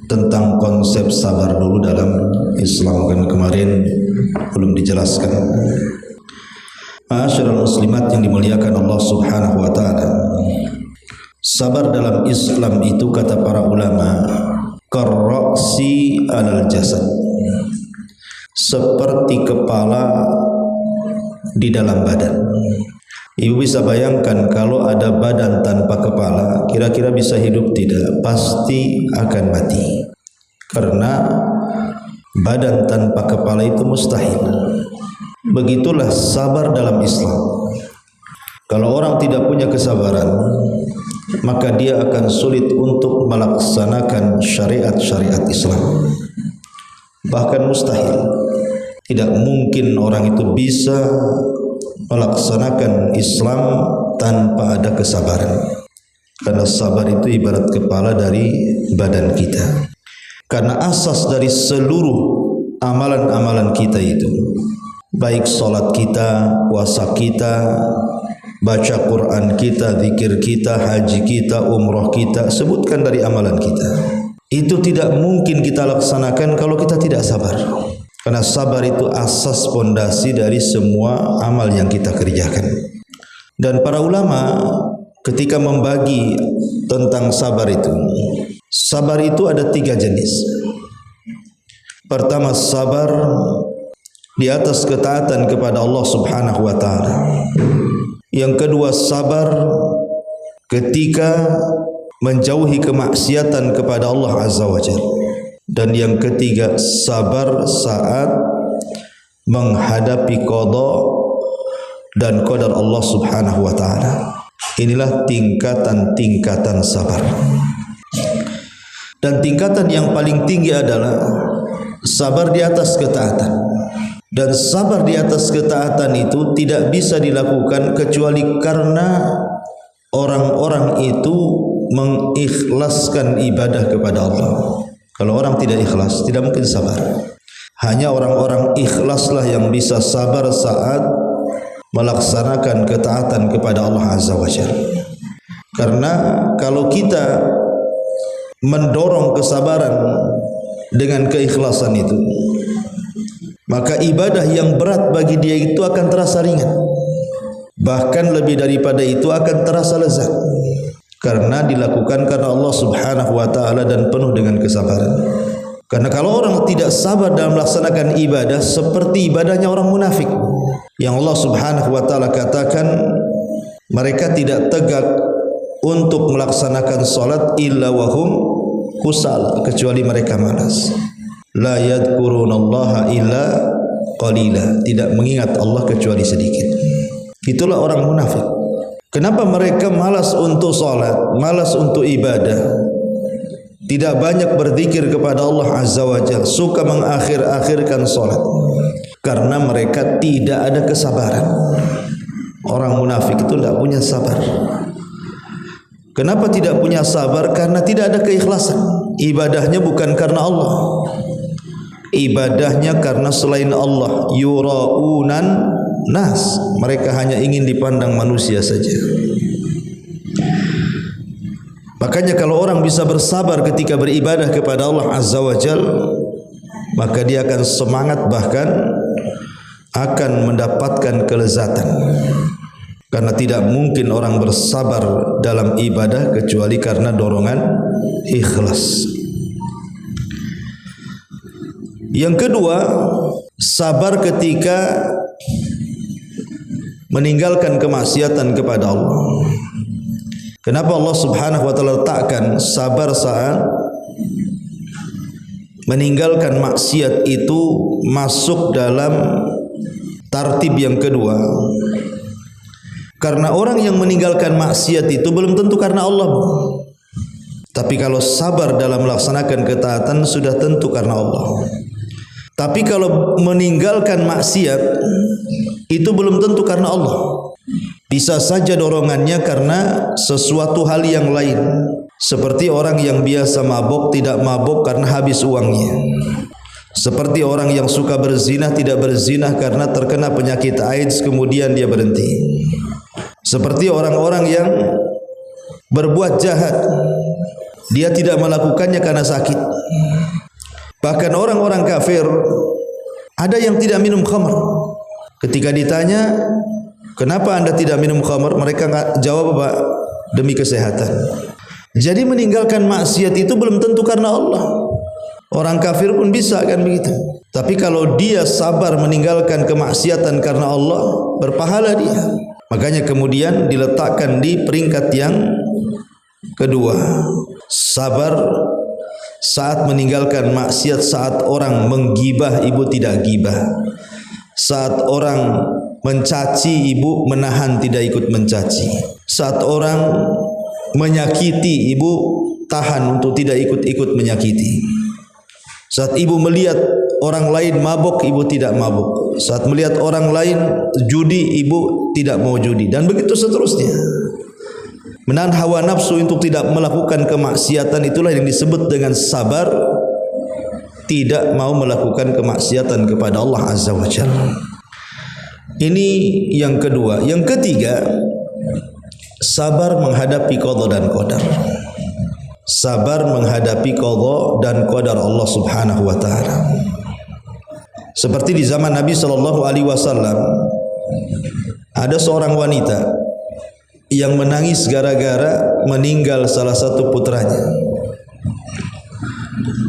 Tentang konsep sabar dulu dalam Islam, kan kemarin belum dijelaskan. Ma'asyiral muslimat yang dimuliakan Allah Subhanahu wa taala. Sabar dalam Islam itu kata para ulama karra'si alal jasad, seperti kepala di dalam badan. Ibu bisa bayangkan kalau ada badan tanpa kepala, kira-kira bisa hidup tidak? Pasti akan mati. Karena badan tanpa kepala itu mustahil. Begitulah sabar dalam Islam. Kalau orang tidak punya kesabaran, maka dia akan sulit untuk melaksanakan syariat-syariat Islam. Bahkan mustahil. Tidak mungkin orang itu bisa melaksanakan Islam tanpa ada kesabaran. Karena sabar itu ibarat kepala dari badan kita. Karena asas dari seluruh amalan-amalan kita itu, baik salat kita, puasa kita, baca Quran kita, zikir kita, haji kita, umrah kita, sebutkan dari amalan kita. Itu tidak mungkin kita laksanakan kalau kita tidak sabar. Karena sabar itu asas pondasi dari semua amal yang kita kerjakan. Dan para ulama ketika membagi tentang sabar itu ada 3 jenis. Pertama, sabar di atas ketaatan kepada Allah Subhanahu wa taala. Yang kedua, sabar ketika menjauhi kemaksiatan kepada Allah Azza wa Jalla. Dan yang ketiga, sabar saat menghadapi qada dan qadar Allah Subhanahu wa taala. Inilah tingkatan-tingkatan sabar. Dan tingkatan yang paling tinggi adalah sabar di atas ketaatan. Dan sabar di atas ketaatan itu tidak bisa dilakukan kecuali karena orang-orang itu mengikhlaskan ibadah kepada Allah. Kalau orang tidak ikhlas, tidak mungkin sabar. Hanya orang-orang ikhlaslah yang bisa sabar saat melaksanakan ketaatan kepada Allah Azza wa Jalla. Karena kalau kita mendorong kesabaran dengan keikhlasan itu, maka ibadah yang berat bagi dia itu akan terasa ringan. Bahkan lebih daripada itu akan terasa lezat. Karena dilakukan karena Allah Subhanahu wa taala dan penuh dengan kesabaran. Karena kalau orang tidak sabar dalam melaksanakan ibadah, seperti ibadahnya orang munafik yang Allah Subhanahu wa taala katakan mereka tidak tegak untuk melaksanakan salat illa wahum kusala, kecuali mereka malas. La yadhkurunallaha illa qalila, tidak mengingat Allah kecuali sedikit. Itulah orang munafik. Kenapa mereka malas untuk salat, malas untuk ibadah, tidak banyak berzikir kepada Allah Azza wa Jalla, suka mengakhir-akhirkan salat? Karena mereka tidak ada kesabaran. Orang munafik itu tidak punya sabar. Kenapa tidak punya sabar? Karena tidak ada keikhlasan. Ibadahnya bukan karena Allah, ibadahnya karena selain Allah. Yura'unan nas, mereka hanya ingin dipandang manusia saja. Makanya kalau orang bisa bersabar ketika beribadah kepada Allah Azza wa Jal, maka dia akan semangat, bahkan akan mendapatkan kelezatan. Karena tidak mungkin orang bersabar dalam ibadah kecuali karena dorongan ikhlas. Yang kedua, sabar ketika meninggalkan kemaksiatan kepada Allah. Kenapa Allah Subhanahu wa taala letakkan sabar saat meninggalkan maksiat itu masuk dalam tartib yang kedua? Karena orang yang meninggalkan maksiat itu belum tentu karena Allah. Tapi kalau sabar dalam melaksanakan ketaatan sudah tentu karena Allah. Tapi kalau meninggalkan maksiat itu belum tentu karena Allah. Bisa saja dorongannya karena sesuatu hal yang lain. Seperti orang yang biasa mabuk tidak mabuk karena habis uangnya. Seperti orang yang suka berzina tidak berzina karena terkena penyakit AIDS kemudian dia berhenti. Seperti orang-orang yang berbuat jahat, dia tidak melakukannya karena sakit. Bahkan orang-orang kafir, ada yang tidak minum khamr. Ketika ditanya, kenapa anda tidak minum khamr? Mereka jawab apa? Demi kesehatan. Jadi meninggalkan maksiat itu belum tentu karena Allah. Orang kafir pun bisa kan begitu. Tapi kalau dia sabar meninggalkan kemaksiatan karena Allah, berpahala dia. Makanya kemudian diletakkan di peringkat yang kedua. Sabar saat meninggalkan maksiat, saat orang menggibah ibu tidak gibah. Saat orang mencaci ibu menahan tidak ikut mencaci. Saat orang menyakiti ibu tahan untuk tidak ikut-ikut menyakiti. Saat ibu melihat orang lain mabuk, ibu tidak mabuk. Saat melihat orang lain judi, ibu tidak mau judi, dan begitu seterusnya. Menahan hawa nafsu untuk tidak melakukan kemaksiatan, itulah yang disebut dengan sabar, tidak mau melakukan kemaksiatan kepada Allah Azza wa Jalla. Ini yang kedua. Yang ketiga, sabar menghadapi qada dan qadar. Sabar menghadapi qada dan qadar Allah Subhanahu wa taala. Seperti di zaman Nabi sallallahu alaihi wasallam, ada seorang wanita yang menangis gara-gara meninggal salah satu putranya.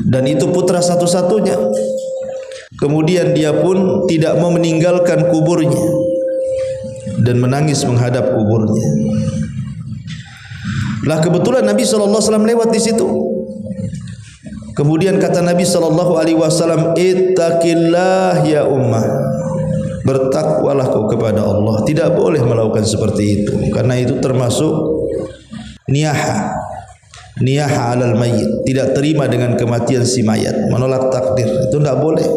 Dan itu putra satu-satunya. Kemudian dia pun tidak mau meninggalkan kuburnya dan menangis menghadap kuburnya. Lah kebetulan Nabi SAW lewat di situ. Kemudian kata Nabi SAW, ittaqillah ya ummah, bertakwalah kau kepada Allah. Tidak boleh melakukan seperti itu, karena itu termasuk niyaha alal mayyit, tidak terima dengan kematian si mayat, menolak takdir, itu tidak boleh.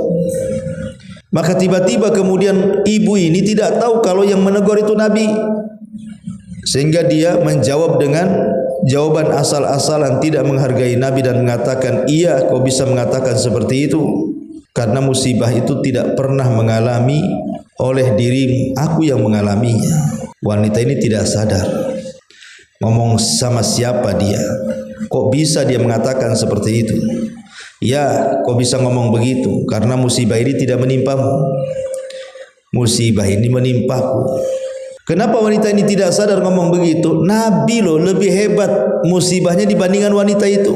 Maka tiba-tiba kemudian ibu ini tidak tahu kalau yang menegur itu Nabi, sehingga dia menjawab dengan jawaban asal-asalan, tidak menghargai Nabi dan mengatakan, iya kau bisa mengatakan seperti itu karena musibah itu tidak pernah mengalami oleh dirimu, aku yang mengalaminya. Wanita ini tidak sadar ngomong sama siapa dia, kok bisa dia mengatakan seperti itu. Ya, kau bisa ngomong begitu karena musibah ini tidak menimpamu, musibah ini menimpaku. Kenapa wanita ini tidak sadar ngomong begitu? Nabi loh lebih hebat musibahnya dibandingkan wanita itu.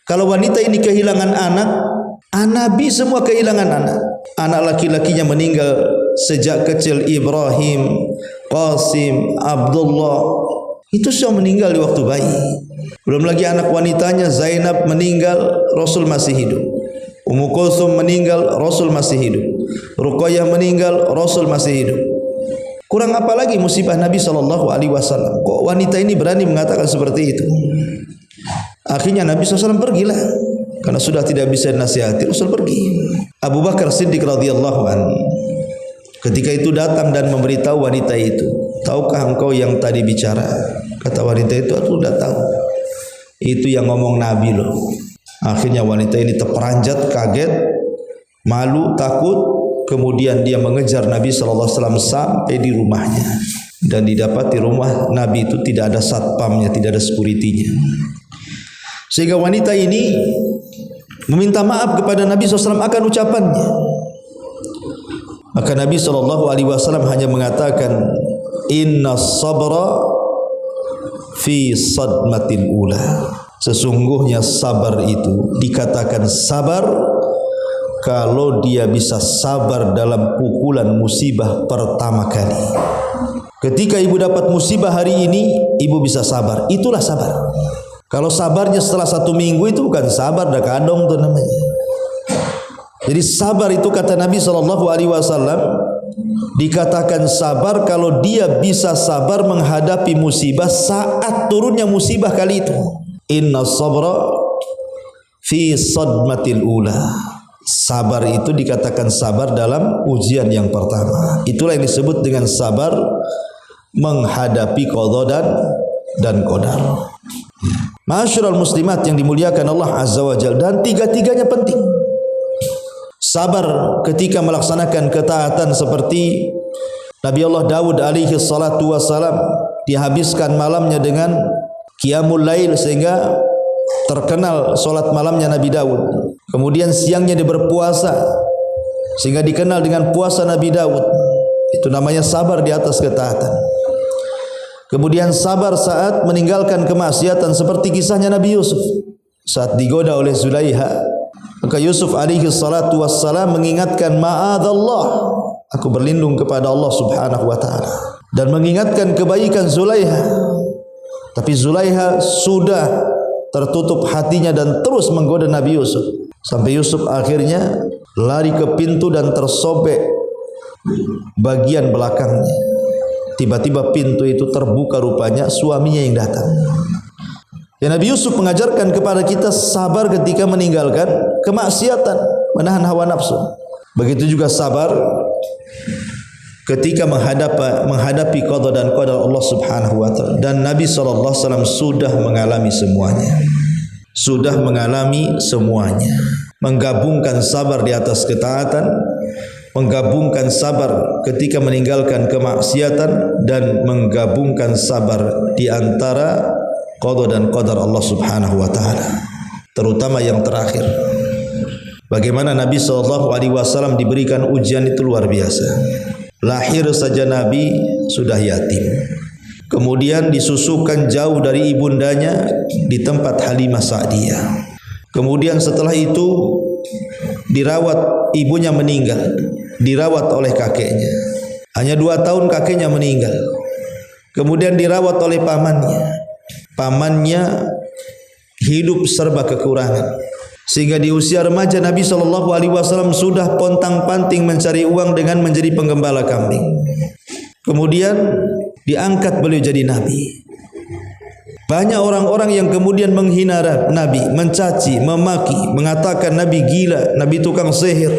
Kalau wanita ini kehilangan anak, Nabi semua kehilangan anak. Anak laki-lakinya meninggal sejak kecil, Ibrahim, Qasim, Abdullah, itu semua meninggal di waktu bayi. Belum lagi anak wanitanya Zainab meninggal, Rasul masih hidup. Ummu Kulsum meninggal, Rasul masih hidup. Ruqayyah meninggal, Rasul masih hidup. Kurang apa lagi musibah Nabi SAW? Kok wanita ini berani mengatakan seperti itu? Akhirnya Nabi SAW pergilah, karena sudah tidak bisa dinasihati, Rasul pergi. Abu Bakar Siddiq radhiyallahu anhu ketika itu datang dan memberitahu wanita itu, tahukah engkau yang tadi bicara? Kata wanita itu, aku sudah tahu. Itu yang ngomong Nabi loh. Akhirnya wanita ini terperanjat, kaget, malu, takut. Kemudian dia mengejar Nabi SAW sampai di rumahnya, dan didapati rumah Nabi itu tidak ada satpamnya, tidak ada sekuritinya. Sehingga wanita ini meminta maaf kepada Nabi SAW akan ucapannya. Maka Nabi SAW hanya mengatakan, inna sabra fi sadmatil ula. Sesungguhnya sabar itu dikatakan sabar kalau dia bisa sabar dalam pukulan musibah pertama kali. Ketika ibu dapat musibah hari ini, ibu bisa sabar. Itulah sabar. Kalau sabarnya setelah 1 minggu, itu bukan sabar, dah kadong itu namanya. Jadi sabar itu kata Nabi SAW, dikatakan sabar kalau dia bisa sabar menghadapi musibah saat turunnya musibah kali itu. Inna sabra fi sadmatil ula. Sabar itu dikatakan sabar dalam ujian yang pertama. Itulah yang disebut dengan sabar menghadapi qada dan qadar. Ma'asyiral muslimat yang dimuliakan Allah Azza wa Jalla, dan tiga-tiganya penting. sabar ketika melaksanakan ketaatan seperti Nabi Allah Daud alaihi salatu wassalam, dihabiskan malamnya dengan qiyamul lail sehingga terkenal solat malamnya Nabi Daud. Kemudian siangnya dia berpuasa sehingga dikenal dengan puasa Nabi Daud. Itu namanya sabar di atas ketaatan. Kemudian sabar saat meninggalkan kemaksiatan seperti kisahnya Nabi Yusuf saat digoda oleh Zulaiha. Maka Yusuf alaihi salatu wassalam mengingatkan, ma'adallah, aku berlindung kepada Allah subhanahu wa ta'ala, dan mengingatkan kebaikan Zulaiha. Tapi Zulaiha sudah tertutup hatinya dan terus menggoda Nabi Yusuf, sampai Yusuf akhirnya lari ke pintu dan tersobek bagian belakangnya. Tiba-tiba pintu itu terbuka, rupanya suaminya yang datang. Ya, Nabi Yusuf mengajarkan kepada kita sabar ketika meninggalkan kemaksiatan, menahan hawa nafsu. Begitu juga sabar ketika menghadapi qada dan qadar Allah subhanahu wa ta'ala. Dan Nabi SAW sudah mengalami semuanya. Sudah mengalami semuanya. Menggabungkan sabar di atas ketaatan, menggabungkan sabar ketika meninggalkan kemaksiatan, dan menggabungkan sabar di antara qada dan qadar Allah subhanahu wa ta'ala. Terutama yang terakhir, bagaimana Nabi SAW diberikan ujian itu luar biasa. Lahir saja Nabi sudah yatim, kemudian disusukan jauh dari ibundanya di tempat Halimah Sa'diyah. Kemudian setelah itu dirawat, ibunya meninggal, dirawat oleh kakeknya. Hanya 2 tahun kakeknya meninggal. Kemudian dirawat oleh pamannya. Pamannya hidup serba kekurangan, sehingga di usia remaja Nabi SAW sudah pontang-panting mencari uang dengan menjadi penggembala kambing. Kemudian diangkat beliau jadi Nabi. Banyak orang-orang yang kemudian menghina Nabi, mencaci, memaki, mengatakan Nabi gila, Nabi tukang sihir.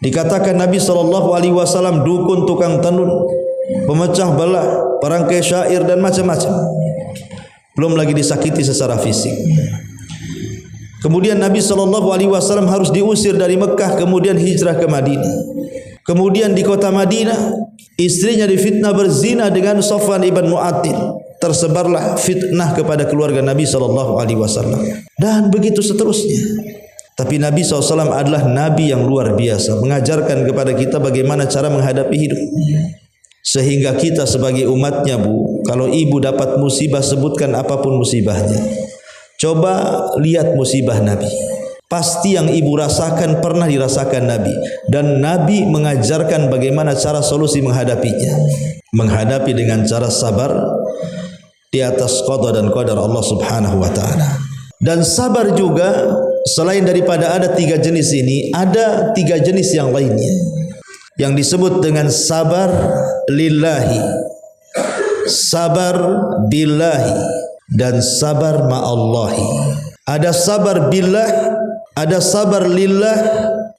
Dikatakan Nabi SAW dukun, tukang tenun, pemecah belah, perangkai syair dan macam-macam. Belum lagi disakiti secara fisik. Kemudian Nabi SAW harus diusir dari Mekah, kemudian hijrah ke Madinah. Kemudian di kota Madinah, istrinya difitnah berzina dengan Safwan ibn Mu'attil. Tersebarlah fitnah kepada keluarga Nabi SAW. Dan begitu seterusnya. Tapi Nabi SAW adalah Nabi yang luar biasa, mengajarkan kepada kita bagaimana cara menghadapi hidup. Sehingga kita sebagai umatnya, Bu, kalau ibu dapat musibah, sebutkan apapun musibahnya. Coba lihat musibah Nabi. Pasti yang ibu rasakan pernah dirasakan Nabi. Dan Nabi mengajarkan bagaimana cara solusi menghadapinya. Menghadapi dengan cara sabar di atas qada dan qadar Allah subhanahu wa ta'ala. Dan sabar juga, selain daripada ada 3 jenis ini, ada 3 jenis yang lainnya yang disebut dengan sabar lillahi, sabar billahi, dan sabar ma'allahi. Ada sabar billah, ada sabar lillah,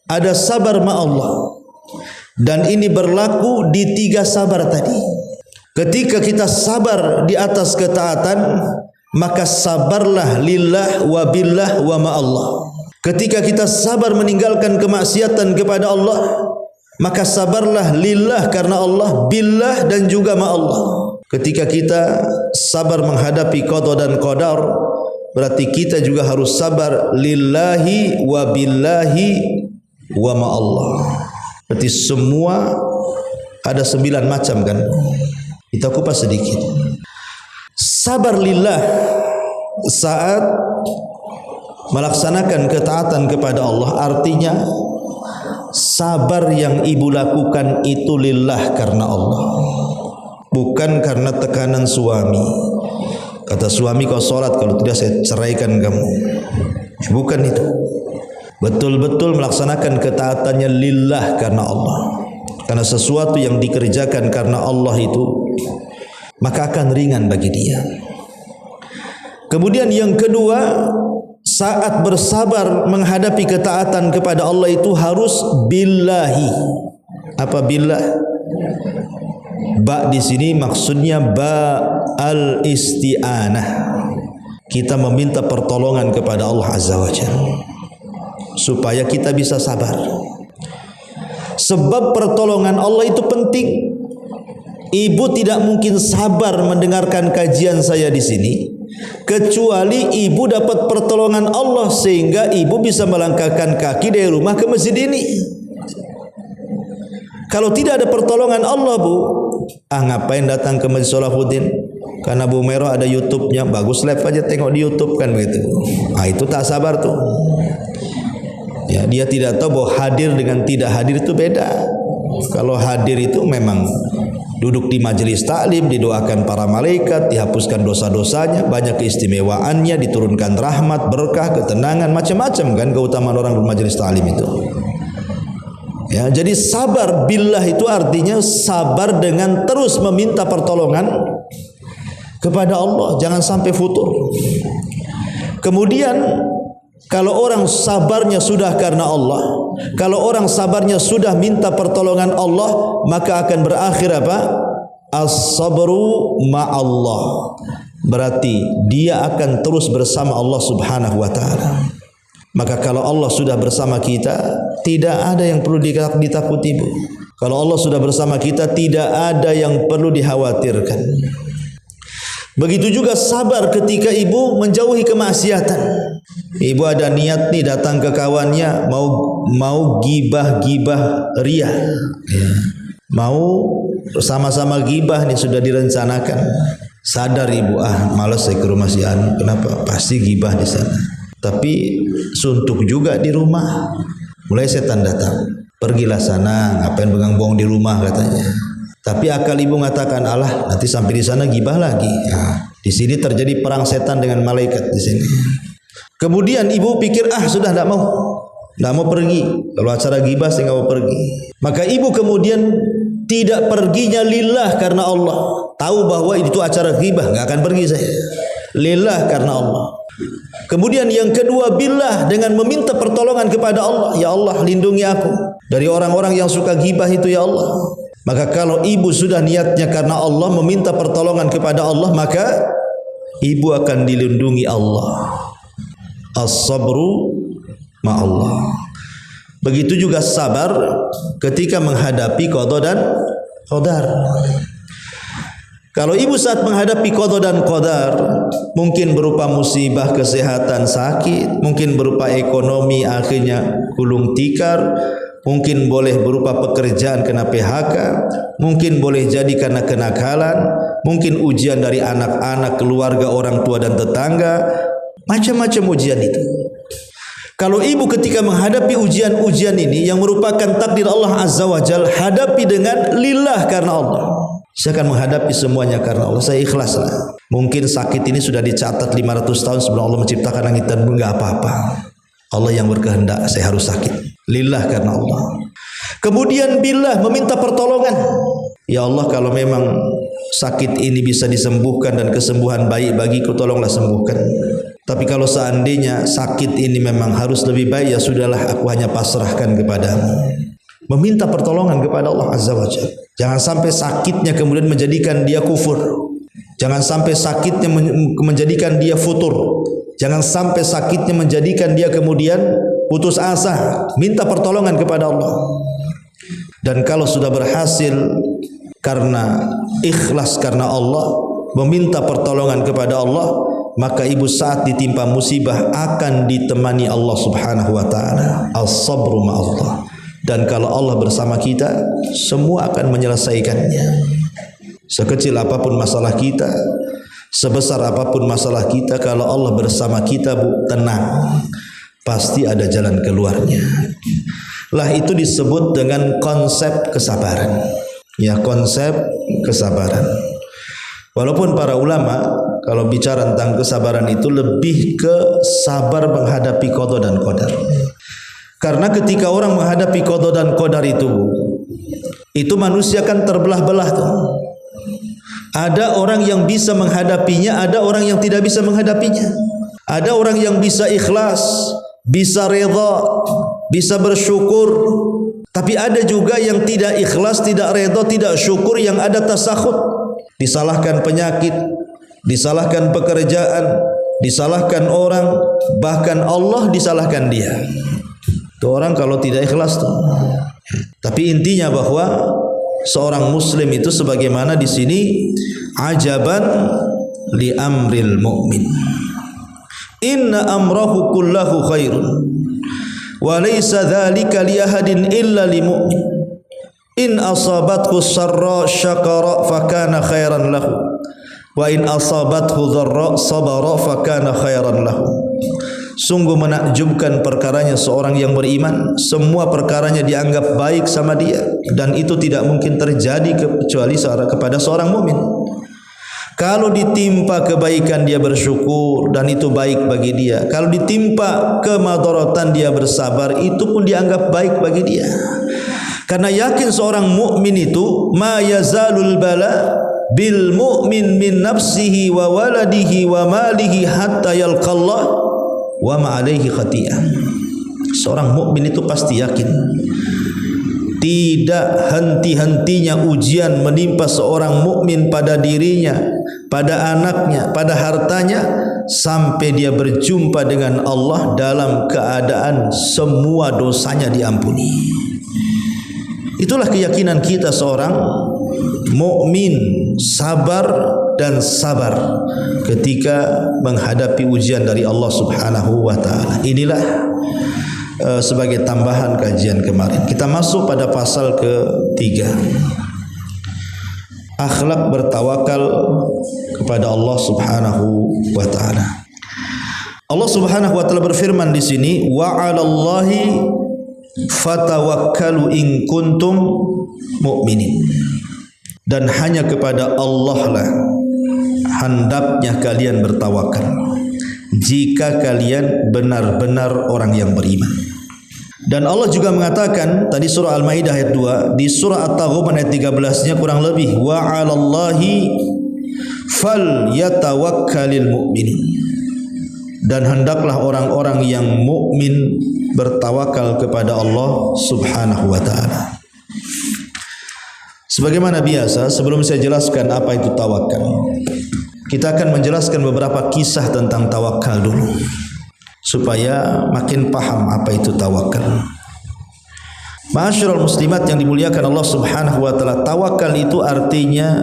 ada sabar ma'allah. Dan ini berlaku di 3 sabar tadi. Ketika kita sabar di atas ketaatan, maka sabarlah lillah wa billah wa ma'allah. Ketika kita sabar meninggalkan kemaksiatan kepada Allah, maka sabarlah lillah karena Allah, billah dan juga ma'allah. Ketika kita sabar menghadapi qada dan qadar, berarti kita juga harus sabar lillahi wa billahi wa ma'allah. Berarti semua ada 9 macam kan. Kita kupas sedikit. Sabar lillah saat melaksanakan ketaatan kepada Allah, artinya sabar yang ibu lakukan itu lillah karena Allah, bukan karena tekanan suami. Kata suami, kau sholat, kalau tidak saya ceraikan kamu. Bukan itu. Betul-betul melaksanakan ketaatannya lillah karena Allah. Karena sesuatu yang dikerjakan karena Allah itu, maka akan ringan bagi dia. Kemudian yang kedua, saat bersabar menghadapi ketaatan kepada Allah itu harus billahi. Apa billah? Ba di sini maksudnya ba al-isti'anah. Kita meminta pertolongan kepada Allah Azza wa Jalla. supaya kita bisa sabar. Sebab pertolongan Allah itu penting. Ibu tidak mungkin sabar mendengarkan kajian saya di sini kecuali ibu dapat pertolongan Allah sehingga ibu bisa melangkahkan kaki dari rumah ke masjid ini. Kalau tidak ada pertolongan Allah, Bu, ngapain datang ke Masjid Salahuddin? Karena Bu Mero ada YouTube-nya, bagus, live aja tengok di YouTube kan begitu. Itu tak sabar tuh. Ya, dia tidak tahu bahwa hadir dengan tidak hadir itu beda. Kalau hadir itu memang duduk di majelis taklim, didoakan para malaikat, dihapuskan dosa-dosanya, banyak keistimewaannya, diturunkan rahmat, berkah, ketenangan, macam-macam kan keutamaan orang bermajelis taklim itu. Ya, jadi sabar billah itu artinya sabar dengan terus meminta pertolongan kepada Allah, jangan sampai futur. Kemudian kalau orang sabarnya sudah karena Allah, kalau orang sabarnya sudah minta pertolongan Allah, maka akan berakhir apa? As-sabru ma'allah. Berarti dia akan terus bersama Allah Subhanahu wa taala. Maka kalau Allah sudah bersama kita, tidak ada yang perlu ditakuti, Bu. Kalau Allah sudah bersama kita, tidak ada yang perlu dikhawatirkan. Begitu juga sabar ketika ibu menjauhi kemaksiatan. Ibu ada niat nih datang ke kawannya mau gibah ria. Ya. Mau sama-sama gibah nih sudah direncanakan. Sadar ibu, malas saya ke rumah si Anu. Kenapa? Pasti gibah di sana. Tapi suntuk juga di rumah. Mulai setan datang. Pergilah sana, ngapain pegang bohong di rumah katanya. Tapi akal ibu mengatakan, alah nanti sampai di sana gibah lagi. Nah, di sini terjadi perang setan dengan malaikat di sini. Kemudian ibu pikir, sudah tidak mau pergi. Kalau acara gibah saya nggak mau pergi. Maka ibu kemudian tidak perginya lillah karena Allah. Tahu bahwa itu acara gibah, nggak akan pergi saya. Lillah karena Allah. Kemudian yang kedua, billah, dengan meminta pertolongan kepada Allah. Ya Allah, lindungi aku dari orang-orang yang suka gibah itu ya Allah. Maka kalau ibu sudah niatnya karena Allah, meminta pertolongan kepada Allah, maka ibu akan dilindungi Allah. As-sabru ma'allah. Begitu juga sabar ketika menghadapi qada dan qadar. Kalau ibu saat menghadapi qada dan qadar, mungkin berupa musibah kesehatan sakit, mungkin berupa ekonomi akhirnya gulung tikar, mungkin boleh berupa pekerjaan kena PHK, mungkin boleh jadi karena kenakalan, mungkin ujian dari anak-anak, keluarga, orang tua dan tetangga, macam-macam ujian itu. Kalau ibu ketika menghadapi ujian-ujian ini yang merupakan takdir Allah Azza wa Jalla, hadapi dengan lillah karena Allah. Saya akan menghadapi semuanya karena Allah, saya ikhlas lah. Mungkin sakit ini sudah dicatat 500 tahun sebelum Allah menciptakan langit dan bumi, enggak apa-apa. Allah yang berkehendak saya harus sakit. Lillah karena Allah. Kemudian billah, meminta pertolongan. Ya Allah, kalau memang sakit ini bisa disembuhkan dan kesembuhan baik bagiku, tolonglah sembuhkan. Tapi kalau seandainya sakit ini memang harus lebih baik, ya sudahlah, aku hanya pasrahkan kepadamu. Meminta pertolongan kepada Allah Azza wa Jalla. Jangan sampai sakitnya kemudian menjadikan dia kufur. Jangan sampai sakitnya menjadikan dia futur. Jangan sampai sakitnya menjadikan dia kemudian putus asa. Minta pertolongan kepada Allah. Dan kalau sudah berhasil karena ikhlas karena Allah, meminta pertolongan kepada Allah, maka ibu saat ditimpa musibah akan ditemani Allah Subhanahu wa taala. As-sabru ma'allah. Dan kalau Allah bersama kita, semua akan menyelesaikannya. Sekecil apapun masalah kita, sebesar apapun masalah kita, kalau Allah bersama kita, Bu, tenang. Pasti ada jalan keluarnya. Lah itu disebut dengan konsep kesabaran. Ya, konsep kesabaran. Walaupun para ulama kalau bicara tentang kesabaran itu lebih ke sabar menghadapi qada dan qadar. Karena ketika orang menghadapi qada dan qadar itu manusia kan terbelah-belah tuh. Ada orang yang bisa menghadapinya, ada orang yang tidak bisa menghadapinya. Ada orang yang bisa ikhlas, bisa redha, bisa bersyukur. Tapi ada juga yang tidak ikhlas, tidak redha, tidak syukur, yang ada tasakhut. Disalahkan penyakit, disalahkan pekerjaan, disalahkan orang, bahkan Allah disalahkan dia. Itu orang kalau tidak ikhlas tuh. Tapi intinya bahwa seorang muslim itu sebagaimana di sini, ajaban li amril mu'min. Inna amrahu kullahu khairun wa laysa dzalika li ahadin illa li mu'min. In asabathu sarra syakara fakana khairan lahu wa in asabathu dharra sabara fakana khairan lahu. Sungguh menakjubkan perkaranya seorang yang beriman, semua perkaranya dianggap baik sama dia, dan itu tidak mungkin terjadi kecuali kepada seorang mukmin. Kalau ditimpa kebaikan dia bersyukur dan itu baik bagi dia. Kalau ditimpa kemadaratan dia bersabar, itu pun dianggap baik bagi dia. Karena yakin seorang mukmin itu ma yazalul bala bil mu'min min nafsihi wa waladihi wa malihi hatta yalqallah wa ma alaihi khati'ah. Seorang mukmin itu pasti yakin tidak henti-hentinya ujian menimpa seorang mukmin pada dirinya, pada anaknya, pada hartanya, sampai dia berjumpa dengan Allah dalam keadaan semua dosanya diampuni. Itulah keyakinan kita seorang mukmin, sabar dan sabar ketika menghadapi ujian dari Allah Subhanahu wa taala. Inilah sebagai tambahan kajian kemarin. Kita masuk pada pasal ke-3. Akhlak bertawakal kepada Allah Subhanahu wa taala. Allah Subhanahu wa taala berfirman di sini, wa 'alallahi fatawakkalu in kuntum mu'minin. Dan hanya kepada Allah lah hendaknya kalian bertawakal jika kalian benar-benar orang yang beriman. Dan Allah juga mengatakan tadi surah Al-Maidah ayat 2, di surah At-Taghabun ayat 13-nya kurang lebih, wa 'alallahi falyatawakkalul mu'minun. Dan hendaklah orang-orang yang mukmin bertawakal kepada Allah Subhanahu wa taala. Sebagaimana biasa, sebelum saya jelaskan apa itu tawakal, kita akan menjelaskan beberapa kisah tentang tawakal dulu, supaya makin paham apa itu tawakal. Ma'asyiral muslimat yang dimuliakan Allah Subhanahu wa taala, tawakal itu artinya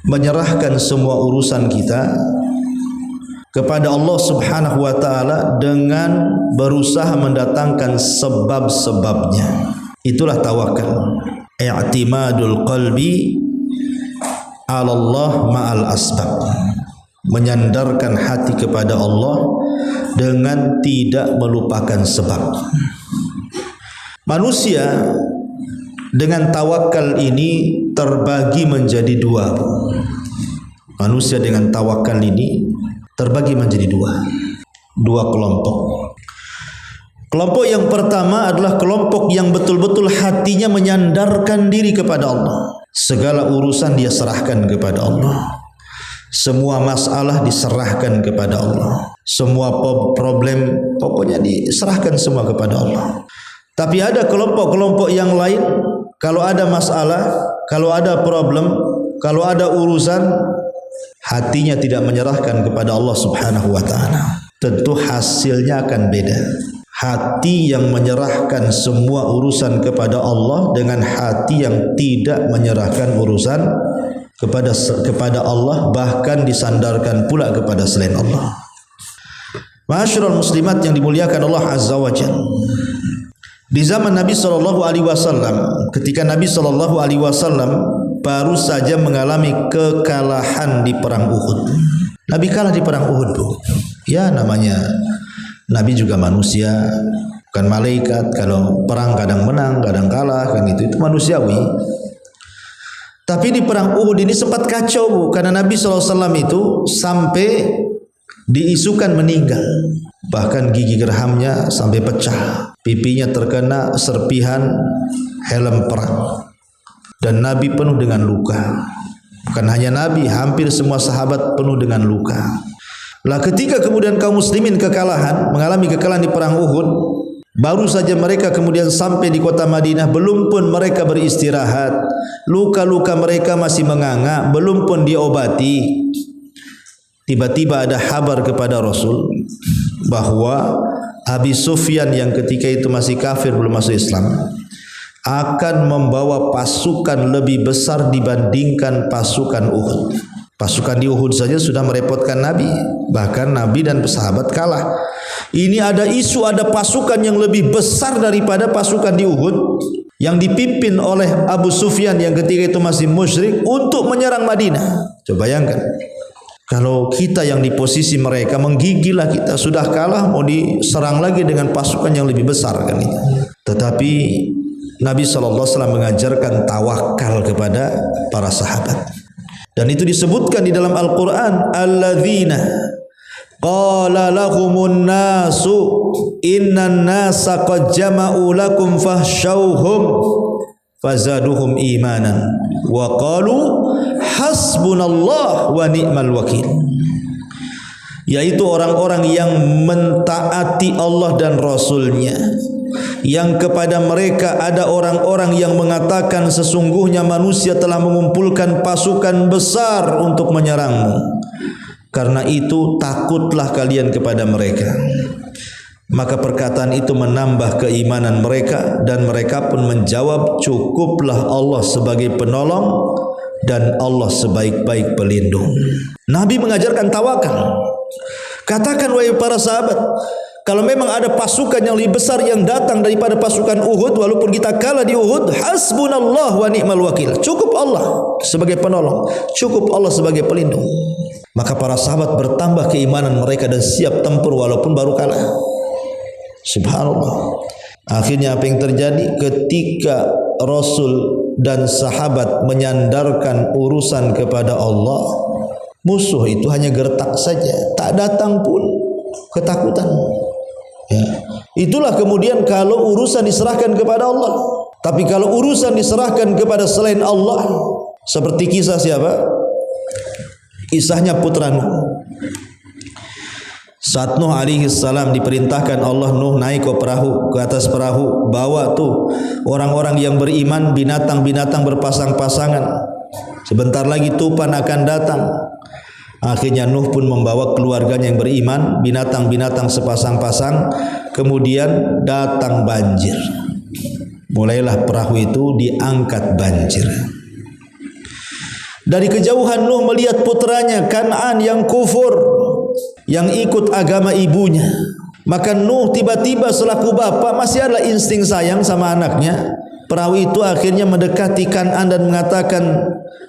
menyerahkan semua urusan kita kepada Allah Subhanahu wa taala dengan berusaha mendatangkan sebab-sebabnya. Itulah tawakal. I'timadul qalbi 'ala Allah ma'al asbab. Menyandarkan hati kepada Allah dengan tidak melupakan sebab. Manusia dengan tawakal ini terbagi menjadi dua. Manusia dengan tawakal ini terbagi menjadi dua kelompok. Kelompok yang pertama adalah kelompok yang betul-betul hatinya menyandarkan diri kepada Allah. Segala urusan dia serahkan kepada Allah. Semua masalah diserahkan kepada Allah. Semua problem pokoknya diserahkan semua kepada Allah. Tapi ada kelompok-kelompok yang lain, kalau ada masalah, kalau ada problem, kalau ada urusan, hatinya tidak menyerahkan kepada Allah Subhanahu wa taala. Tentu hasilnya akan beda. Hati yang menyerahkan semua urusan kepada Allah dengan hati yang tidak menyerahkan urusan kepada Allah, bahkan disandarkan pula kepada selain Allah. Ma'asyiral muslimat yang dimuliakan Allah Azza wa Jalla. Di zaman Nabi sallallahu alaihi wasallam, ketika Nabi sallallahu alaihi wasallam baru saja mengalami kekalahan di perang Uhud. Nabi kalah di perang Uhud, Bu. Ya, namanya Nabi juga manusia, bukan malaikat. Kalau perang kadang menang, kadang kalah, kan itu manusiawi. Tapi di perang Uhud ini sempat kacau, Bu, karena Nabi SAW itu sampai diisukan meninggal. Bahkan gigi gerhamnya sampai pecah, pipinya terkena serpihan helm perang. Dan Nabi penuh dengan luka. Bukan hanya Nabi, hampir semua sahabat penuh dengan luka. Lah ketika kemudian kaum muslimin mengalami kekalahan di perang Uhud, baru saja mereka kemudian sampai di kota Madinah, belum pun mereka beristirahat, luka-luka mereka masih menganga, belum pun diobati. Tiba-tiba ada kabar kepada Rasul bahwa Abi Sufyan yang ketika itu masih kafir, belum masuk Islam, akan membawa pasukan lebih besar dibandingkan pasukan Uhud. Pasukan di Uhud saja sudah merepotkan Nabi, bahkan Nabi dan sahabat kalah. Ini ada isu ada pasukan yang lebih besar daripada pasukan di Uhud yang dipimpin oleh Abu Sufyan yang ketika itu masih musyrik untuk menyerang Madinah. Coba bayangkan, kalau kita yang di posisi mereka, menggigillah kita, sudah kalah mau diserang lagi dengan pasukan yang lebih besar kan itu. Tetapi Nabi SAW mengajarkan tawakal kepada para sahabat. Dan itu disebutkan di dalam Al-Quran, alladzina qala lahumun nasu innan nasa qad jama'u lakum fahsyauhum fazaduhum imanan wa qalu hasbunallah wa ni'mal wakil. Yaitu orang-orang yang mentaati Allah dan Rasulnya, yang kepada mereka ada orang-orang yang mengatakan sesungguhnya manusia telah mengumpulkan pasukan besar untuk menyerangmu, karena itu takutlah kalian kepada mereka. Maka perkataan itu menambah keimanan mereka, dan mereka pun menjawab, cukuplah Allah sebagai penolong dan Allah sebaik-baik pelindung. Nabi mengajarkan tawakal. Katakan wahai para sahabat, kalau memang ada pasukan yang lebih besar yang datang daripada pasukan Uhud, walaupun kita kalah di Uhud, hasbunallah wa ni'mal wakil. Cukup Allah sebagai penolong, cukup Allah sebagai pelindung. Maka para sahabat bertambah keimanan mereka dan siap tempur walaupun baru kalah. Subhanallah. Akhirnya apa yang terjadi ketika Rasul dan sahabat menyandarkan urusan kepada Allah, musuh itu hanya gertak saja, tak datang pun ketakutan. Ya. Itulah kemudian kalau urusan diserahkan kepada Allah. Tapi kalau urusan diserahkan kepada selain Allah, seperti kisah siapa? Kisahnya putra Nuh. Saat Nuh alaihi salam diperintahkan Allah, Nuh naik ke perahu, ke atas perahu, bawa tuh orang-orang yang beriman, binatang-binatang berpasang-pasangan. Sebentar lagi tupan akan datang. Akhirnya Nuh pun membawa keluarganya yang beriman, binatang-binatang sepasang-pasang. Kemudian datang banjir. Mulailah perahu itu diangkat banjir. Dari kejauhan Nuh melihat putranya Kan'an yang kufur, yang ikut agama ibunya. Maka Nuh tiba-tiba selaku bapak masih ada insting sayang sama anaknya. Perahu itu akhirnya mendekati Kan'an dan mengatakan,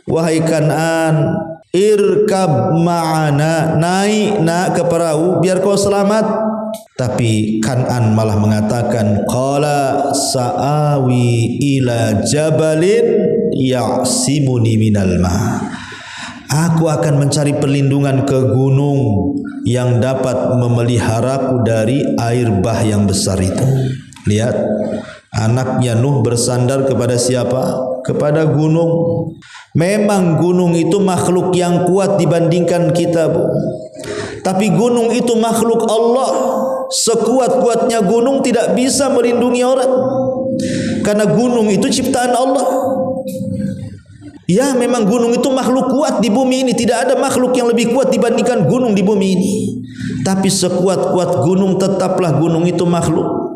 wahai Kan'an, irkab ma'ana, naik nak ke perahu biar kau selamat. Tapi Kan'an malah mengatakan, qala sa'awi ila jabalin ya'simuni minal ma. Aku akan mencari perlindungan ke gunung yang dapat memeliharaku dari air bah yang besar itu. Lihat, anaknya Nuh bersandar kepada siapa? Kepada gunung. Memang gunung itu makhluk yang kuat dibandingkan kita, Bu. Tapi gunung itu makhluk Allah. Sekuat-kuatnya gunung tidak bisa melindungi orang, karena gunung itu ciptaan Allah. Ya, memang gunung itu makhluk kuat di bumi ini. Tidak ada makhluk yang lebih kuat dibandingkan gunung di bumi ini. Tapi sekuat-kuat gunung, tetaplah gunung itu makhluk.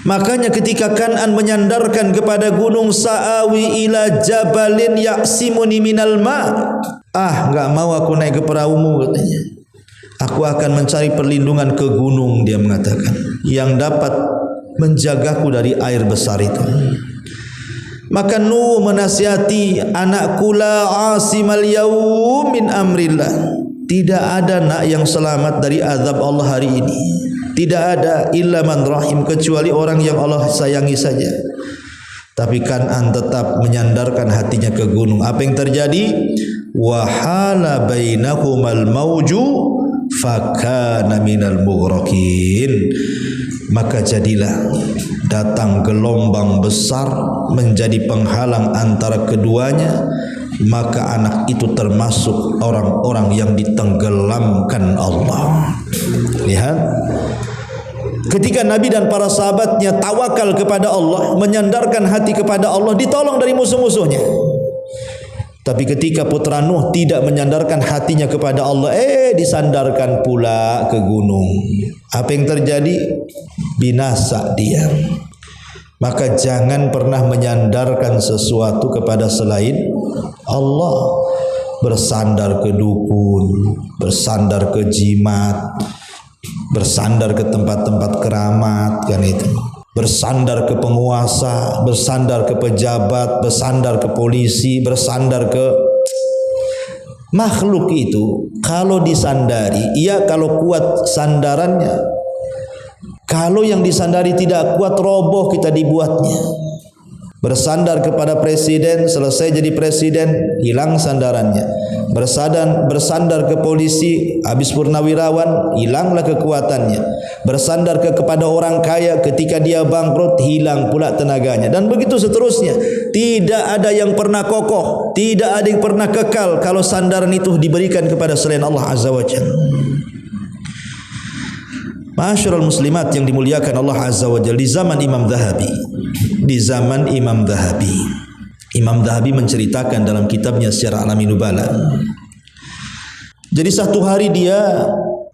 Makanya ketika Kan'an menyandarkan kepada gunung, sa'awi ila jabalin ya'simuni minal ma. Enggak mau aku naik ke perahumu, katanya. Aku akan mencari perlindungan ke gunung, dia mengatakan, yang dapat menjagaku dari air besar itu. Maka Nuh menasihati, anakku la asimal yaum min amrillah. Tidak ada nak yang selamat dari azab Allah hari ini. Tidak ada illa man rahim, kecuali orang yang Allah sayangi saja. Tapi Kan'an tetap menyandarkan hatinya ke gunung. Apa yang terjadi? Wahala bainahumal mauju fakana minal mughraqin. Maka jadilah datang gelombang besar menjadi penghalang antara keduanya, maka anak itu termasuk orang-orang yang ditenggelamkan Allah. Lihat, ketika Nabi dan para sahabatnya tawakal kepada Allah, menyandarkan hati kepada Allah, ditolong dari musuh-musuhnya. Tapi ketika putra Nuh tidak menyandarkan hatinya kepada Allah, disandarkan pula ke gunung. Apa yang terjadi? Binasa dia. Maka jangan pernah menyandarkan sesuatu kepada selain Allah. Bersandar ke dukun, bersandar ke jimat, bersandar ke tempat-tempat keramat, kan itu. Bersandar ke penguasa, bersandar ke pejabat, bersandar ke polisi, bersandar ke makhluk itu. Kalau disandari, iya kalau kuat sandarannya. Kalau yang disandari tidak kuat, roboh kita dibuatnya. Bersandar kepada presiden, selesai jadi presiden, hilang sandarannya. Bersandar ke polisi, habis purnawirawan, hilanglah kekuatannya. Bersandar kepada orang kaya, ketika dia bangkrut, hilang pula tenaganya. Dan begitu seterusnya. Tidak ada yang pernah kokoh, tidak ada yang pernah kekal kalau sandaran itu diberikan kepada selain Allah Azza wa Jalla. Ma'asyiral muslimat yang dimuliakan Allah Azza wa Jalla, di zaman Imam Zahabi, Imam Zahabi menceritakan dalam kitabnya Syiar A'lamin Nubala. Jadi satu hari dia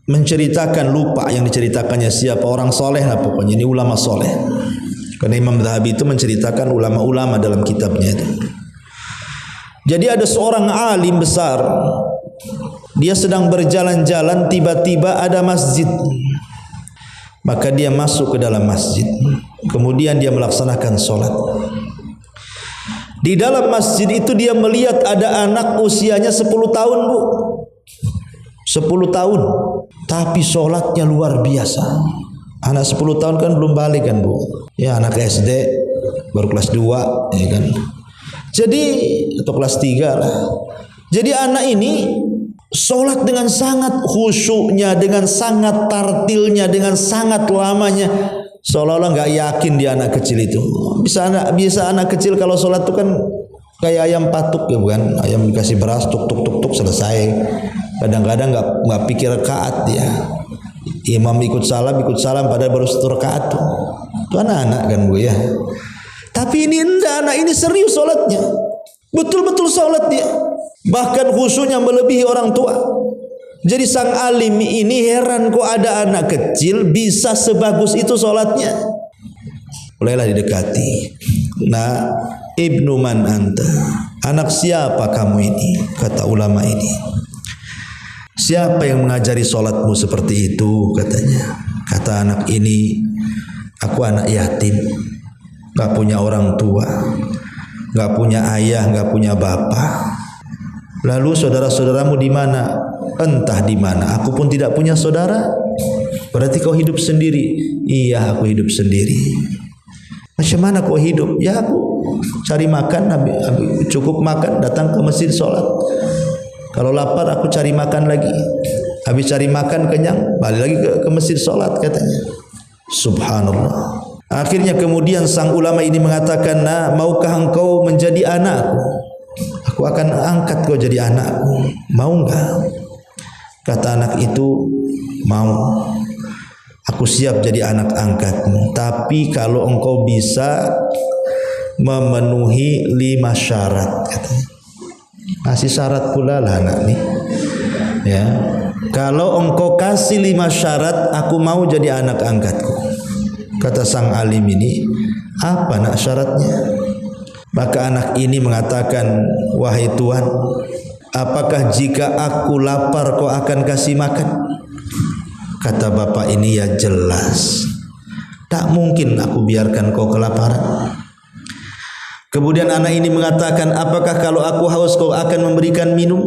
menceritakan, lupa yang diceritakannya siapa, orang soleh lah pokoknya, ini ulama soleh. Karena Imam Zahabi itu menceritakan ulama-ulama dalam kitabnya itu. Jadi ada seorang alim besar, dia sedang berjalan-jalan, tiba-tiba ada masjid. Maka dia masuk ke dalam masjid. Kemudian dia melaksanakan sholat. Di dalam masjid itu dia melihat ada anak usianya 10 tahun, Bu. 10 tahun. Tapi sholatnya luar biasa. Anak 10 tahun kan belum balik kan, Bu. Ya, anak SD baru kelas 2, ya kan. Jadi atau kelas 3 lah. Jadi anak ini sholat dengan sangat khusyuknya, dengan sangat tartilnya, dengan sangat lamanya, seolah-olah nggak yakin dia anak kecil itu. Bisa anak kecil kalau sholat itu kan kayak ayam patuk, ya bukan? Ayam dikasih beras, tuk tuk tuk tuk, selesai. Kadang-kadang nggak pikir rakaat dia. Imam ikut salam padahal baru 1 rakaat tuh. Itu anak-anak kan, Bu ya. Tapi ini enggak, anak ini serius sholatnya, betul-betul sholat dia. Bahkan khusyuknya melebihi orang tua. Jadi sang alim ini heran, kok ada anak kecil bisa sebagus itu sholatnya. Mulailah didekati. Nah, ibnu man anta, anak siapa kamu ini? Kata ulama ini. Siapa yang mengajari sholatmu seperti itu? Katanya. Kata anak ini, aku anak yatim, gak punya orang tua, gak punya ayah, gak punya bapak. Lalu saudara-saudaramu di mana? Entah di mana. Aku pun tidak punya saudara. Berarti kau hidup sendiri? Iya, aku hidup sendiri. Macam mana kau hidup? Ya, aku cari makan, cukup makan, datang ke masjid sholat. Kalau lapar aku cari makan lagi. Habis cari makan kenyang, balik lagi ke masjid sholat, katanya. Subhanallah. Akhirnya kemudian sang ulama ini mengatakan, nah, maukah engkau menjadi anakku? Aku akan angkat kau jadi anakku. Mau enggak? Kata anak itu, mau. Aku siap jadi anak angkatmu. Tapi kalau engkau bisa memenuhi 5 syarat, katanya. Masih syarat pula lah anak nih. Ya. Kalau engkau kasih 5 syarat, aku mau jadi anak angkatku. Kata sang alim ini, apa nak syaratnya? Maka anak ini mengatakan, wahai Tuhan, apakah jika aku lapar kau akan kasih makan? Kata bapak ini, ya jelas, tak mungkin aku biarkan kau kelaparan. Kemudian anak ini mengatakan, apakah kalau aku haus kau akan memberikan minum?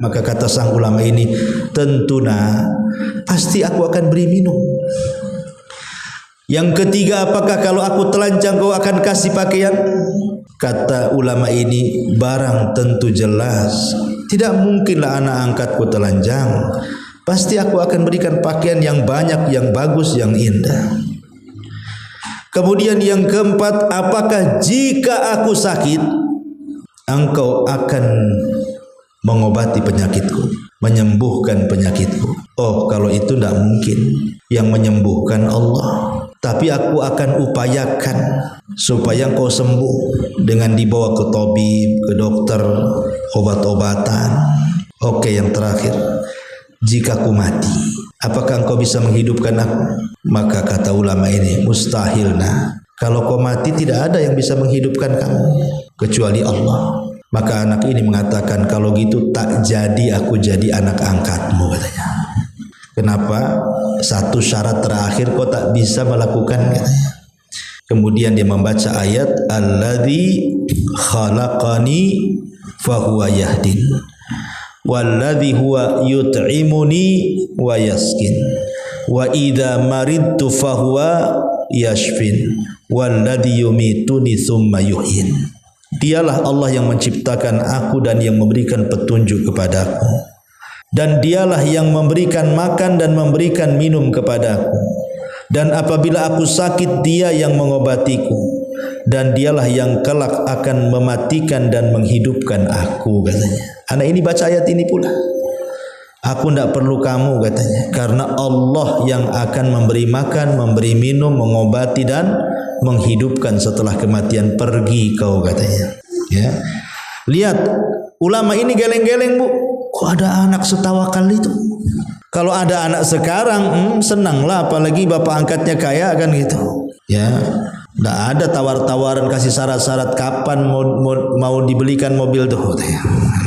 Maka kata sang ulama ini, tentu pasti aku akan beri minum. Yang ketiga, apakah kalau aku telanjang kau akan kasih pakaian? Kata ulama ini, barang tentu jelas, tidak mungkinlah anak angkatku telanjang. Pasti aku akan berikan pakaian yang banyak, yang bagus, yang indah. Kemudian yang keempat, apakah jika aku sakit, engkau akan mengobati penyakitku, menyembuhkan penyakitku? Oh, kalau itu tidak mungkin. Yang menyembuhkan Allah. tapi aku akan upayakan supaya engkau sembuh dengan dibawa ke tabib, ke dokter, obat-obatan. Oke, yang terakhir, jika aku mati, apakah engkau bisa menghidupkan aku? Maka kata ulama ini, mustahil. Nah, kalau kau mati tidak ada yang bisa menghidupkan kamu kecuali Allah. Maka anak ini mengatakan, kalau gitu tak jadi aku jadi anak angkatmu, katanya. Kenapa? Satu syarat terakhir kau tak bisa melakukan, katanya. Kemudian dia membaca ayat alladzi khalaqani fahuwa yahdin walladzi huwa yut'imuni wa yaskin wa idza maridtu fahuwa yashfin walladzi yumituni tsumma yuhyin. Dialah Allah yang menciptakan aku dan yang memberikan petunjuk kepadaku, dan dialah yang memberikan makan dan memberikan minum kepadaku, dan apabila aku sakit dia yang mengobatiku, dan dialah yang kelak akan mematikan dan menghidupkan aku, katanya. Anak ini baca ayat ini pula, aku tidak perlu kamu, katanya, karena Allah yang akan memberi makan, memberi minum, mengobati dan menghidupkan setelah kematian. Pergi kau, katanya. Ya, lihat ulama ini geleng-geleng, Bu. Kok ada anak setawakal itu? Kalau ada anak sekarang, senanglah, apalagi bapak angkatnya kaya, kan gitu. Ya, tidak ada tawar-tawaran kasih syarat-syarat kapan mau dibelikan mobil tuh.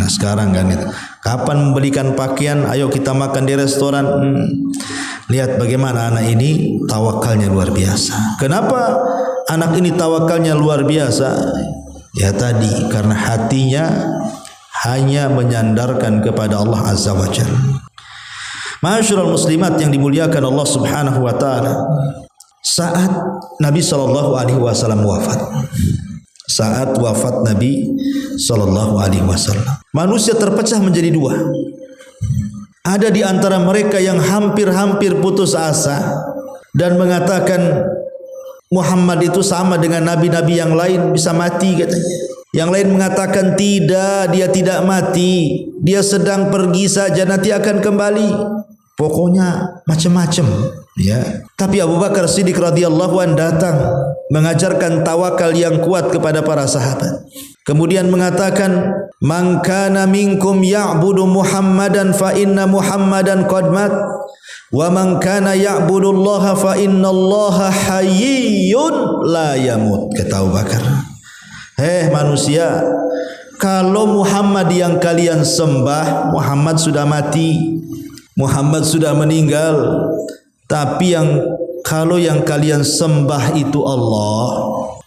Nah sekarang kan gitu. Kapan membelikan pakaian? Ayo kita makan di restoran. Lihat bagaimana anak ini tawakalnya luar biasa. Kenapa anak ini tawakalnya luar biasa? Ya tadi, karena hatinya hanya menyandarkan kepada Allah Azza wa Jalla. Ma'asyiral muslimat yang dimuliakan Allah Subhanahu wa taala, saat Nabi sallallahu alaihi wasallam wafat, saat wafat Nabi sallallahu alaihi wasallam, manusia terpecah menjadi dua. Ada di antara mereka yang hampir-hampir putus asa dan mengatakan Muhammad itu sama dengan nabi-nabi yang lain, bisa mati, katanya. Yang lain mengatakan tidak, dia tidak mati, dia sedang pergi saja, nanti akan kembali. Pokoknya macam-macam, ya. Tapi Abu Bakar Siddiq radhiyallahu anhu datang mengajarkan tawakal yang kuat kepada para sahabat. Kemudian mengatakan, "Man kana minkum ya'budu Muhammadan fa inna Muhammadan qad mat, wa man kana ya'budullaha fa innallaha hayyun la yamut." Kata Abu Bakar, "Hei manusia, kalau Muhammad yang kalian sembah, Muhammad sudah mati, Muhammad sudah meninggal. Tapi kalau yang kalian sembah itu Allah,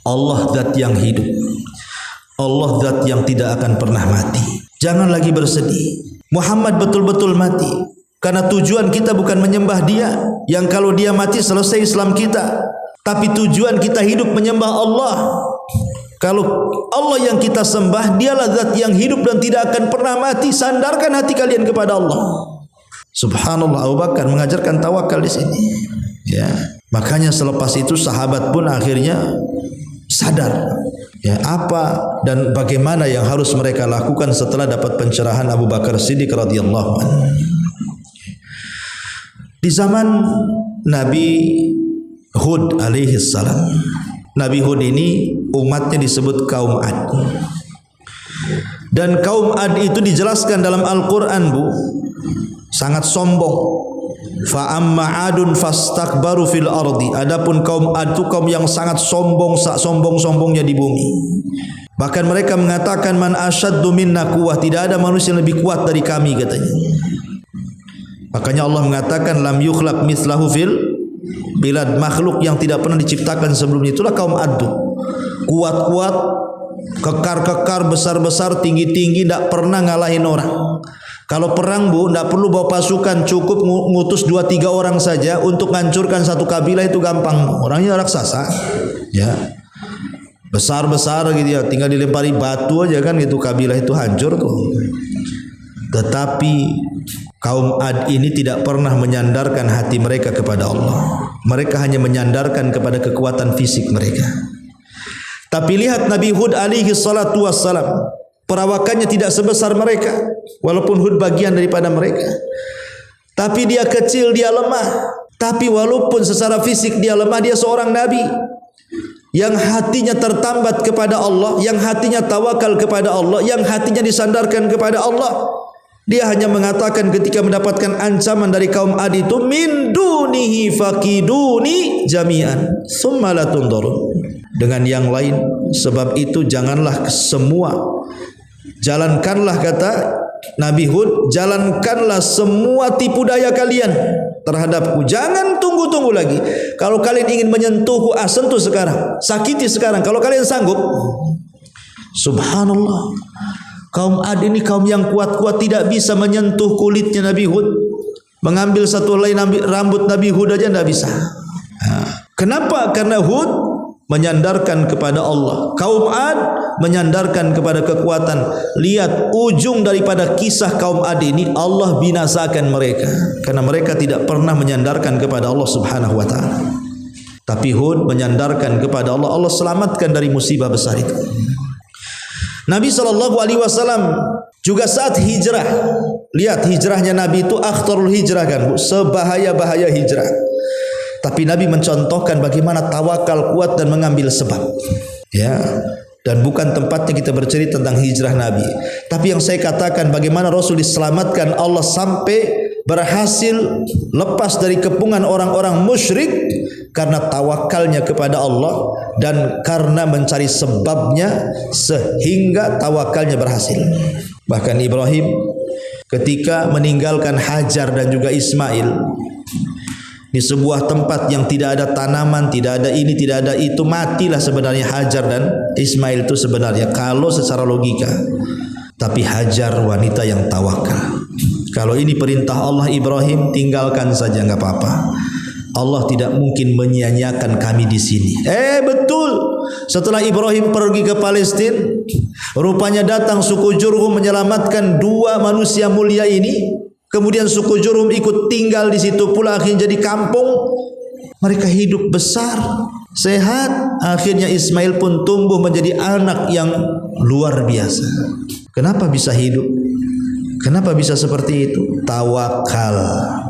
Allah zat yang hidup, Allah zat yang tidak akan pernah mati. Jangan lagi bersedih. Muhammad betul-betul mati, karena tujuan kita bukan menyembah dia, yang kalau dia mati selesai Islam kita. Tapi tujuan kita hidup menyembah Allah. Kalau Allah yang kita sembah, dialah zat yang hidup dan tidak akan pernah mati. Sandarkan hati kalian kepada Allah." Subhanallah, Abu Bakar mengajarkan tawakal di sini. Ya, makanya selepas itu sahabat pun akhirnya sadar, ya, apa dan bagaimana yang harus mereka lakukan setelah dapat pencerahan Abu Bakar Siddiq radhiyallahu anhu. Di zaman Nabi Hud alaihi salam, Nabi Hud ini umatnya disebut kaum Ad. Dan kaum Ad itu dijelaskan dalam Al-Quran, Bu, sangat sombong. Fa amma adun fastakbaru fil ardi. Adapun kaum Ad itu kaum yang sangat sombong, sombong-sombongnya di bumi. Bahkan mereka mengatakan man asyaddu minna quwwah, tidak ada manusia yang lebih kuat dari kami, katanya. Makanya Allah mengatakan lam yukhlaq mithlahu fil bilad, makhluk yang tidak pernah diciptakan sebelumnya. Itulah kaum Ad. Kuat-kuat, kekar-kekar, besar-besar, tinggi-tinggi, tidak pernah ngalahin orang. Kalau perang, Bu, tidak perlu bawa pasukan, cukup ngutus 2-3 orang saja untuk menghancurkan satu kabilah, itu gampang. Orangnya raksasa, ya, besar-besar gitu ya, tinggal dilempari batu aja kan gitu, kabilah itu hancur tuh. Tetapi kaum Ad ini tidak pernah menyandarkan hati mereka kepada Allah. Mereka hanya menyandarkan kepada kekuatan fisik mereka. Tapi lihat Nabi Hud alaihi salatu wassalam, perawakannya tidak sebesar mereka, walaupun Hud bagian daripada mereka. Tapi dia kecil, dia lemah. Tapi walaupun secara fisik dia lemah, dia seorang nabi yang hatinya tertambat kepada Allah, yang hatinya tawakal kepada Allah, yang hatinya disandarkan kepada Allah. Dia hanya mengatakan ketika mendapatkan ancaman dari kaum Ad itu, min dunihi faqiduni jami'an summa la tunzarun. Dengan yang lain, sebab itu janganlah semua, jalankanlah kata Nabi Hud, jalankanlah semua tipu daya kalian terhadapku. Jangan tunggu-tunggu lagi. Kalau kalian ingin menyentuhku, sentuh sekarang, sakiti sekarang kalau kalian sanggup. Subhanallah, kaum Ad ini kaum yang kuat-kuat tidak bisa menyentuh kulitnya Nabi Hud. Mengambil satu helai rambut Nabi Hud aja tidak bisa. Kenapa? Karena Hud menyandarkan kepada Allah, kaum Ad menyandarkan kepada kekuatan. Lihat ujung daripada kisah kaum Ad ini, Allah binasakan mereka karena mereka tidak pernah menyandarkan kepada Allah Subhanahu wa taala. Tapi Hud menyandarkan kepada Allah, Allah selamatkan dari musibah besar itu. Nabi SAW juga saat hijrah, lihat hijrahnya Nabi itu akhtarul hijrah kan, sebahaya-bahaya hijrah. Tapi Nabi mencontohkan bagaimana tawakal kuat dan mengambil sebab. Ya, dan bukan tempatnya kita bercerita tentang hijrah Nabi. Tapi yang saya katakan bagaimana Rasul diselamatkan Allah sampai berhasil lepas dari kepungan orang-orang musyrik karena tawakalnya kepada Allah dan karena mencari sebabnya sehingga tawakalnya berhasil. Bahkan Ibrahim ketika meninggalkan Hajar dan juga Ismail di sebuah tempat yang tidak ada tanaman, tidak ada ini, tidak ada itu, matilah sebenarnya Hajar dan Ismail itu sebenarnya kalau secara logika. Tapi Hajar wanita yang tawakal. Kalau ini perintah Allah Ibrahim, tinggalkan saja, enggak apa-apa. Allah tidak mungkin menyia-nyiakan kami di sini. Betul. Setelah Ibrahim pergi ke Palestina, rupanya datang suku Jurhum menyelamatkan dua manusia mulia ini. Kemudian suku Jurhum ikut tinggal di situ pula, akhirnya jadi kampung. Mereka hidup besar, sehat. Akhirnya Ismail pun tumbuh menjadi anak yang luar biasa. Kenapa bisa hidup? Kenapa bisa seperti itu? Tawakal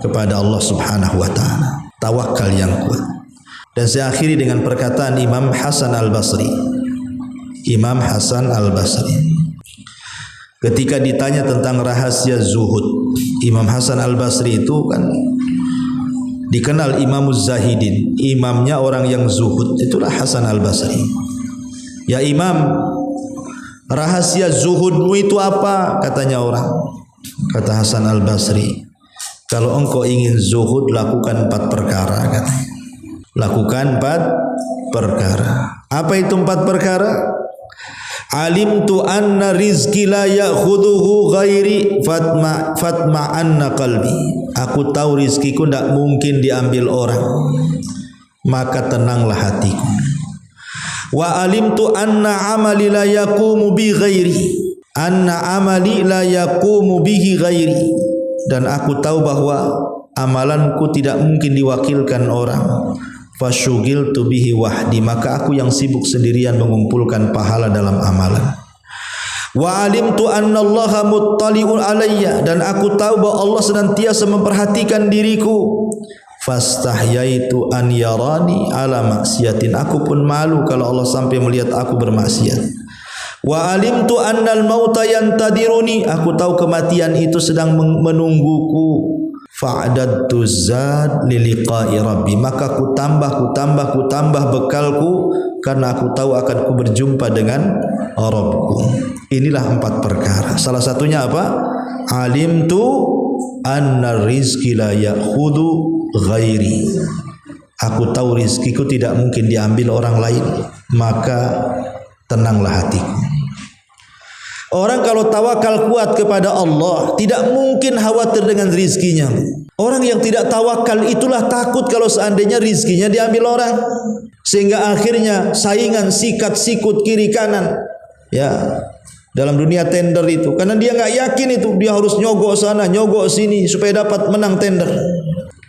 kepada Allah Subhanahu wa taala. Tawakal yang kuat. Dan saya akhiri dengan perkataan Imam Hasan Al-Basri. Imam Hasan Al-Basri ketika ditanya tentang rahasia zuhud, Imam Hasan Al-Basri itu kan dikenal Imamuz Zahidin, imamnya orang yang zuhud, itulah Hasan Al-Basri. Ya Imam, rahasia zuhudmu itu apa? Katanya orang. Kata Hasan Al-Basri, kalau engkau ingin zuhud, lakukan 4 perkara katanya. Lakukan 4 perkara. Apa itu 4 perkara? Alimtu anna rizki la ya'khuduhu ghairi fatma anna qalbi. Aku tahu rizkiku tidak mungkin diambil orang, maka tenanglah hatiku. Wa alimtu anna amali la yaqumu bi ghairi. Anna amali la yaqumu bihi ghairi. Dan aku tahu bahwa amalanku tidak mungkin diwakilkan orang. Fasyugiltu bihi wahdi, maka aku yang sibuk sendirian mengumpulkan pahala dalam amalan. Wa alimtu annallaha muttali'un alayya, dan aku tahu bahwa Allah senantiasa memperhatikan diriku. Fastahyaitu an yarani ala maksiatin, aku pun malu kalau Allah sampai melihat aku bermaksiat. Wa alimtu annal mauta yantadiruni, aku tahu kematian itu sedang menungguku. Fa'adadtu zad liliqa'i rabbi, maka ku tambah bekalku karena aku tahu akan ku berjumpa dengan Rabbku. Inilah 4 perkara. Salah satunya apa? Alimtu anna rizki la ya'khudu ghairi. Aku tahu rizkiku tidak mungkin diambil orang lain, maka tenanglah hatiku. Orang kalau tawakal kuat kepada Allah tidak mungkin khawatir dengan rizkinya. Orang yang tidak tawakal itulah takut kalau seandainya rizkinya diambil orang, sehingga akhirnya saingan sikat sikut kiri kanan. Ya, dalam dunia tender itu, karena dia nggak yakin itu, dia harus nyogok sana nyogok sini supaya dapat menang tender.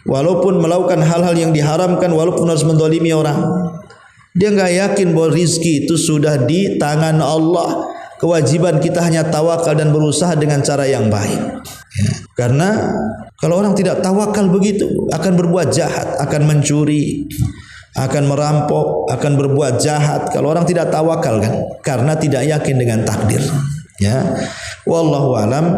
Walaupun melakukan hal-hal yang diharamkan, walaupun harus mendolimi orang, dia nggak yakin bahwa rizki itu sudah di tangan Allah. Kewajiban kita hanya tawakal dan berusaha dengan cara yang baik. Ya. Karena kalau orang tidak tawakal begitu, akan berbuat jahat, akan mencuri, akan merampok, akan berbuat jahat. Kalau orang tidak tawakal kan, karena tidak yakin dengan takdir. Ya, wallahu alam.